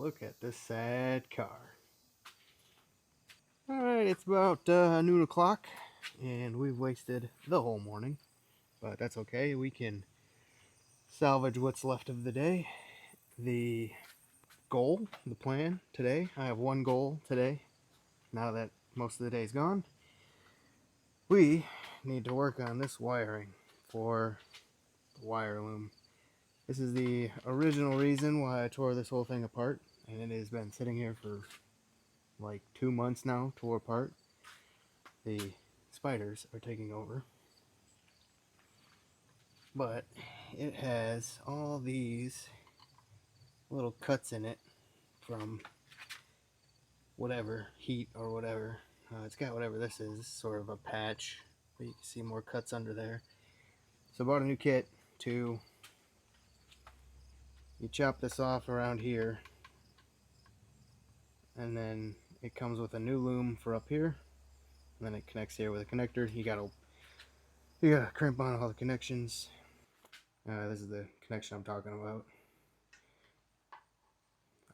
Look at this sad car. Alright, it's about noon o'clock, and we've wasted the whole morning. But that's okay, we can salvage what's left of the day. The goal, the plan today, I have one goal today, now that most of the day's gone. We need to work on this wiring for the wire loom. This is the original reason why I tore this whole thing apart, and it has been sitting here for like 2 months now, tore apart. The spiders are taking over, but it has all these little cuts in it from whatever heat or whatever. It's got whatever this is, sort of a patch, but you can see more cuts under there. So I bought a new kit to, you chop this off around here, and then it comes with a new loom for up here, and then it connects here with a connector. You gotta crimp on all the connections. This is the connection I'm talking about.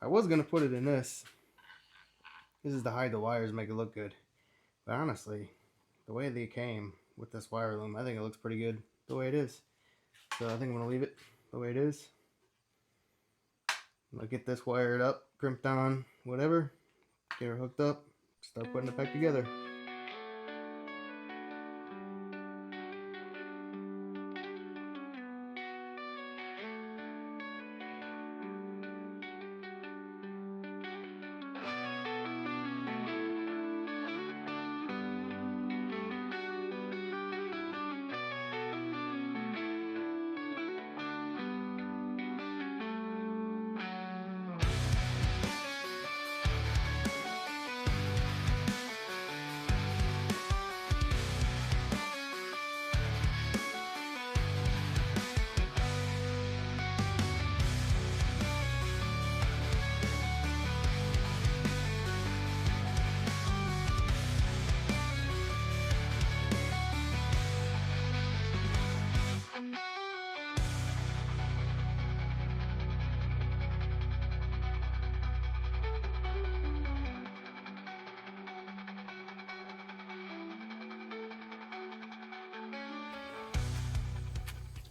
I was gonna put it in this. This is to hide the wires, make it look good. But honestly, the way they came with this wire loom, I think it looks pretty good the way it is. So I think I'm gonna leave it the way it is. I'll get this wired up, crimped on, whatever. Get her hooked up, start putting it back together.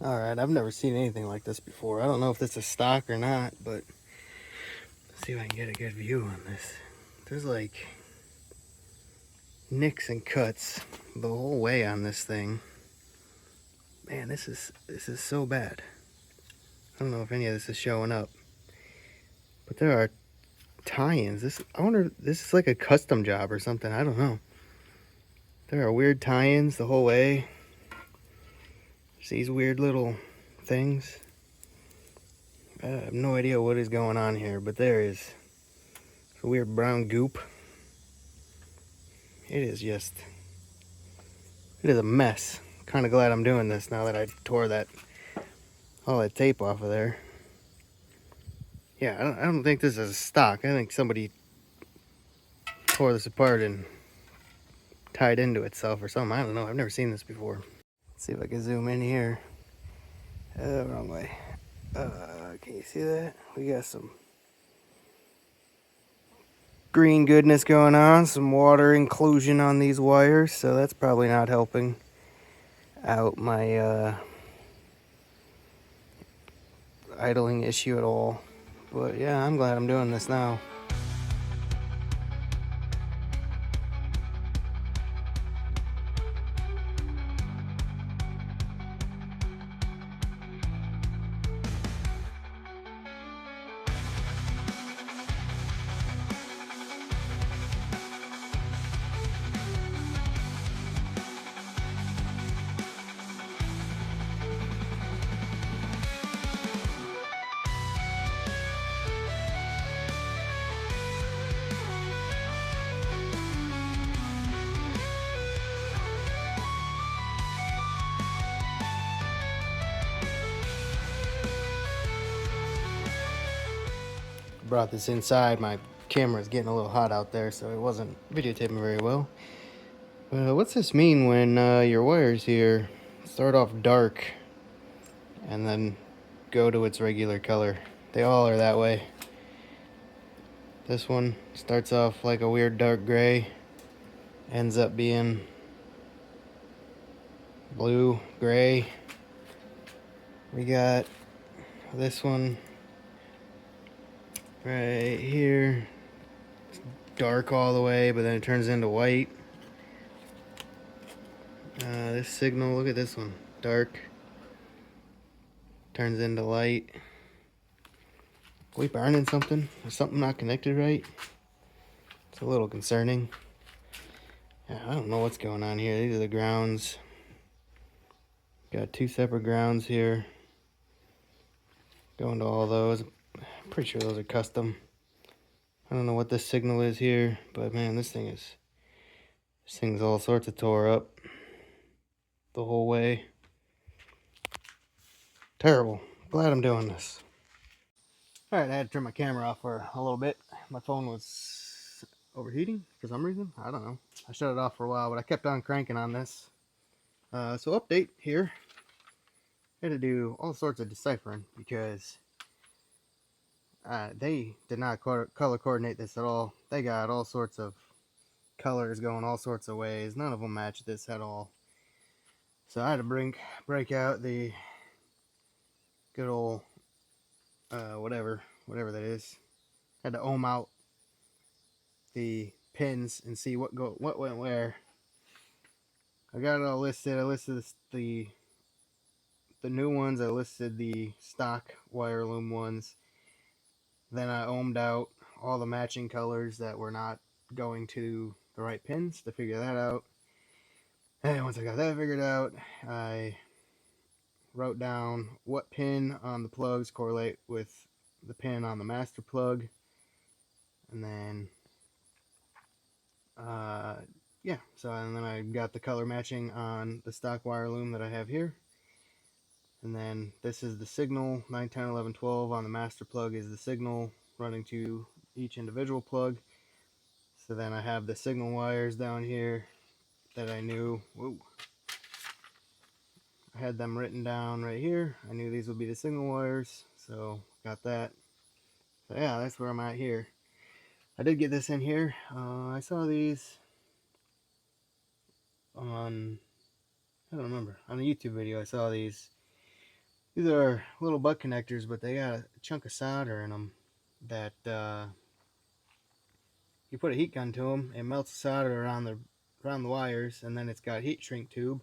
Alright, I've never seen anything like this before. I don't know if this is stock or not, but let's see if I can get a good view on this. There's like nicks and cuts the whole way on this thing. Man, this is so bad. I don't know if any of this is showing up, but there are tie-ins. I wonder, this is like a custom job or something. I don't know. There are weird tie-ins the whole way. There's these weird little things. I have no idea what is going on here, but there is a weird brown goop. It is a mess. Kind of glad I'm doing this now that I tore all that tape off of there. Yeah, I don't think this is stock. I think somebody tore this apart and tied into itself or something. I don't know. I've never seen this before. Let's see if I can zoom in here. Wrong way. Can you see that? We got some green goodness going on, some water inclusion on these wires, so that's probably not helping out my idling issue at all. But yeah, I'm glad I'm doing this now. Brought this inside. My camera's getting a little hot out there, so it wasn't videotaping very well. What's this mean when your wires here start off dark and then go to its regular color? They all are that way. This one starts off like a weird dark gray, ends up being blue, gray. We got this one right here, it's dark all the way, but then it turns into white. This signal, look at this one, dark, turns into light. Are we burning something? Is something not connected right? It's a little concerning. Yeah, I don't know what's going on here. These are the grounds. Got two separate grounds here. Going to all those. I'm pretty sure those are custom. I don't know what this signal is here, but man, this thing's all sorts of tore up the whole way. Terrible. Glad I'm doing this. Alright, I had to turn my camera off for a little bit. My phone was overheating for some reason. I don't know. I shut it off for a while, but I kept on cranking on this. So update here. I had to do all sorts of deciphering because they did not color coordinate this at all. They got all sorts of colors going all sorts of ways. None of them matched this at all. So I had to break out the good old whatever that is. Had to ohm out the pins and see what went where. I got it all listed. I listed the new ones. I listed the stock wire loom ones. Then I ohmed out all the matching colors that were not going to the right pins to figure that out. And once I got that figured out, I wrote down what pin on the plugs correlate with the pin on the master plug. And then, yeah, and then I got the color matching on the stock wire loom that I have here. And then this is the signal, 9, 10, 11, 12 on the master plug is the signal running to each individual plug. So then I have the signal wires down here that I knew. Whoa. I had them written down right here. I knew these would be the signal wires, so got that. So yeah, that's where I'm at here. I did get this in here. I saw these on, I don't remember, on a YouTube video. I saw these. These are little butt connectors, but they got a chunk of solder in them that you put a heat gun to them. It melts the solder around the wires, and then it's got a heat shrink tube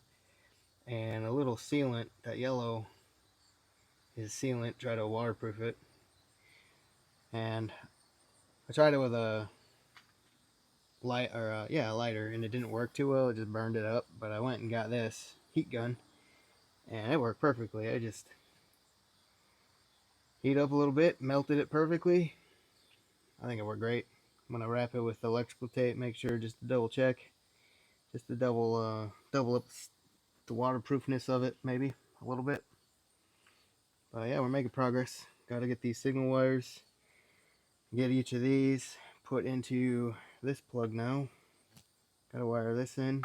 and a little sealant. That yellow is sealant. Try to waterproof it. And I tried it with a lighter, and it didn't work too well. It just burned it up. But I went and got this heat gun, and it worked perfectly. I just heat up a little bit, melted it perfectly. I think it worked great. I'm gonna wrap it with electrical tape. Make sure just to double check, just to double up the waterproofness of it, maybe a little bit. But yeah, we're making progress. Got to get these signal wires, get each of these put into this plug now. Got to wire this in,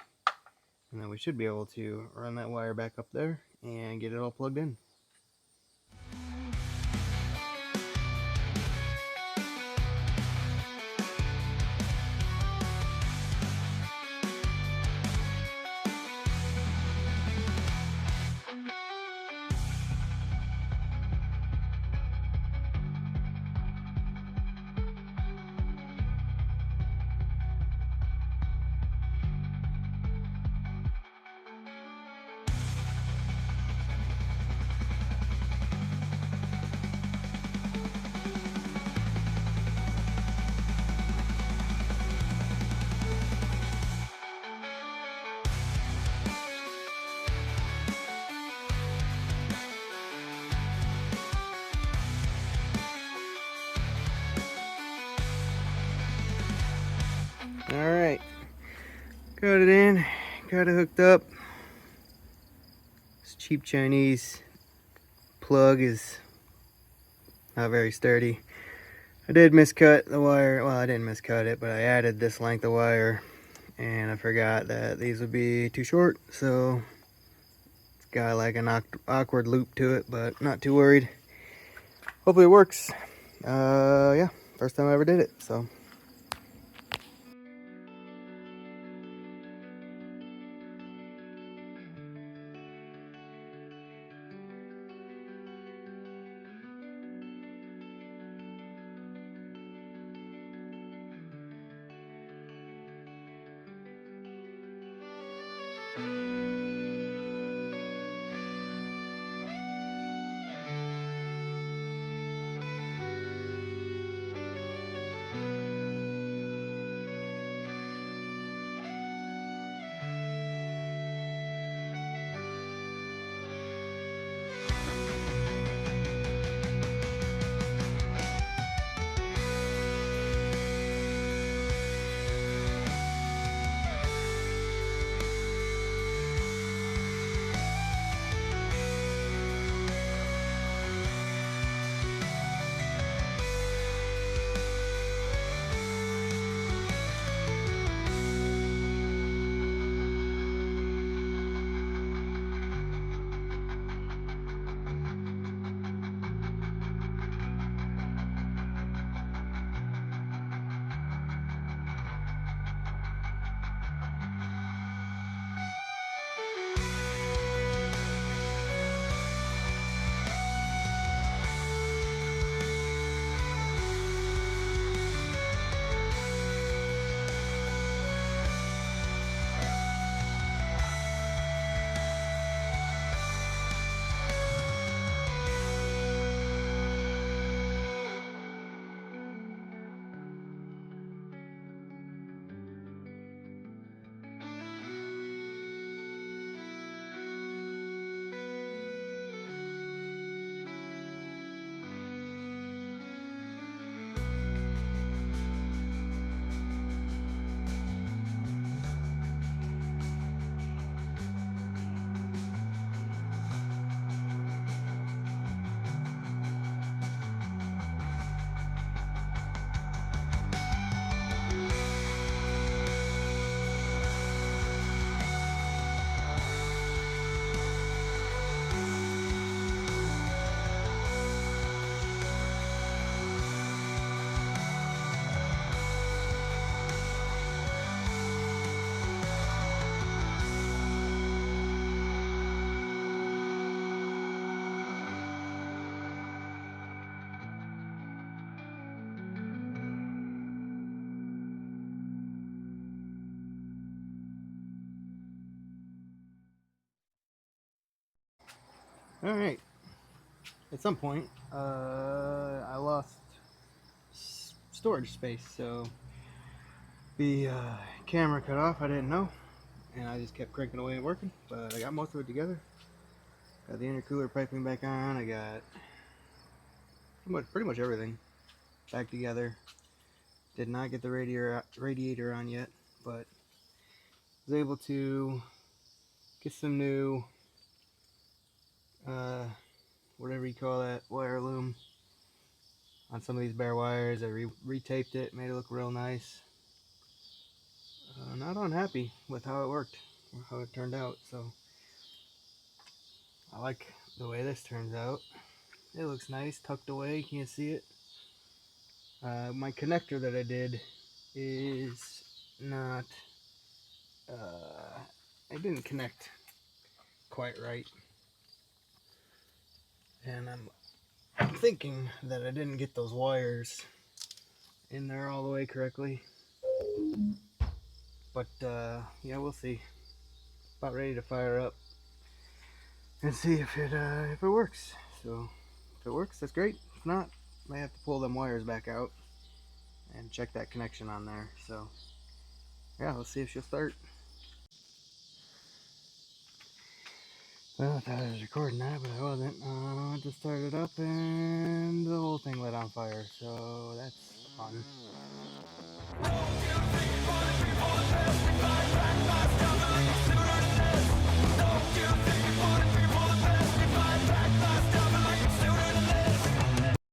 and then we should be able to run that wire back up there and get it all plugged in. Alright, got it in, got it hooked up. This cheap Chinese plug is not very sturdy. I did miscut the wire. Well, I didn't miscut it, but I added this length of wire, and I forgot that these would be too short, so it's got like an awkward loop to it, but not too worried. Hopefully it works. Yeah, first time I ever did it, so. Alright, at some point, I lost storage space, so the camera cut off, I didn't know, and I just kept cranking away and working, but I got most of it together. Got the intercooler piping back on, I got pretty much everything back together. Did not get the radiator on yet, but was able to get some new, whatever you call that, wire loom on some of these bare wires. I retaped it, made it look real nice. Not unhappy with how it worked, or how it turned out, so I like the way this turns out. It looks nice, tucked away, you can't see it. My connector that I did is not, it didn't connect quite right, and I'm thinking that I didn't get those wires in there all the way correctly, but yeah, we'll see. About ready to fire up and see if it works. So if it works, that's great. If not, I have to pull them wires back out and check that connection on there. So yeah, let's see if she'll start. Well, I thought I was recording that, but I wasn't. I just started up and the whole thing lit on fire, so that's fun.